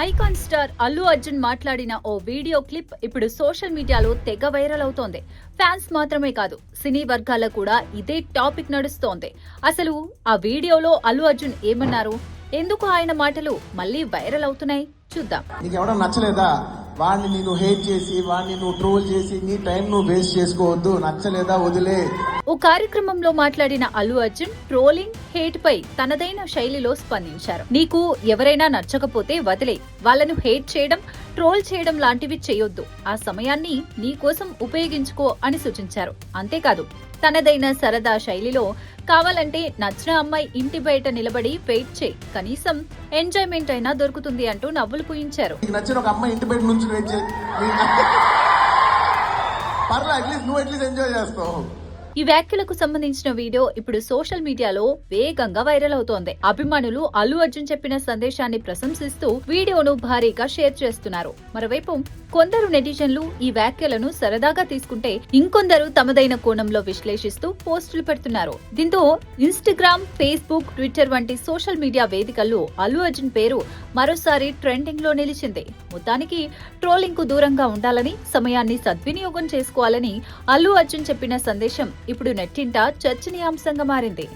Icon star Allu Arjun మాట్లాడిన ఓ video clip ఇప్పుడు social మీడియాలో తెగ వైరల్ అవుతోంది. ఫ్యాన్స్ మాత్రమే కాదు, సినీ వర్గాల్లో కూడా ఇదే టాపిక్ నడుస్తోంది. అసలు ఆ వీడియోలో అల్లు అర్జున్ ఏమన్నారు, ఎందుకు ఆయన మాటలు మళ్ళీ వైరల్ అవుతున్నాయి చూద్దాం. నీకెవడం నచ్చలేదా? వాడిని నేను హేట్ చేసి, వాడిని నువ్వు ట్రోల్ చేసి నీ టైం నువ్వు వేస్ట్ చేసుకోవద్దు. నచ్చలేదా? వదిలే. ఓ కార్యక్రమంలో మాట్లాడిన అల్లు అర్జున్ ట్రోలింగ్, హేట్ పై తనదైన శైలిలో స్పందించారు. నీకు ఎవరైనా నచ్చకపోతే వదిలే, వాళ్ళను హేట్ చేయడం, ట్రోల్ చేయడం లాంటివి చేయొద్దు. ఆ సమయాన్ని నీ కోసం ఉపయోగించుకో అని సూచించారు. అంతేకాదు, తనదైన సరదా శైలిలో కావాలంటే నచ్చిన అమ్మాయి ఇంటి బయట నిలబడి వెయిట్ చేయి, కనీసం ఎంజాయ్మెంట్ అయినా దొరుకుతుంది అంటూ నవ్వులు పూయించారు. నచ్చిన ఒక అమ్మాయి ఇంటి బయట నుంచి వెయిట్ చేయి, పర్లే, అట్లీస్ట్ నువ్వు అట్లీస్ట్ ఎంజాయ్ చేస్తావు. ఈ వ్యాఖ్యలకు సంబంధించిన వీడియో ఇప్పుడు సోషల్ మీడియాలో వేగంగా వైరల్ అవుతోంది. అభిమానులు అల్లు అర్జున్ చెప్పిన సందేశాన్ని ప్రశంసిస్తూ వీడియోను భారీగా షేర్ చేస్తున్నారు. మరోవైపు కొందరు నెటిజన్లు ఈ వ్యాఖ్యలను సరదాగా తీసుకుంటే, ఇంకొందరు తమదైన కోణంలో విశ్లేషిస్తూ పోస్టులు పెడుతున్నారు. దీంతో ఇన్స్టాగ్రామ్, ఫేస్బుక్, ట్విట్టర్ వంటి సోషల్ మీడియా వేదికల్లో అల్లు అర్జున్ పేరు మరోసారి ట్రెండింగ్ లో నిలిచింది. మొత్తానికి ట్రోలింగ్ కు దూరంగా ఉండాలని, సమయాన్ని సద్వినియోగం చేసుకోవాలని అల్లు అర్జున్ చెప్పిన సందేశం ఇప్పుడు నెట్టింట చర్చనీయాంశంగా మారింది.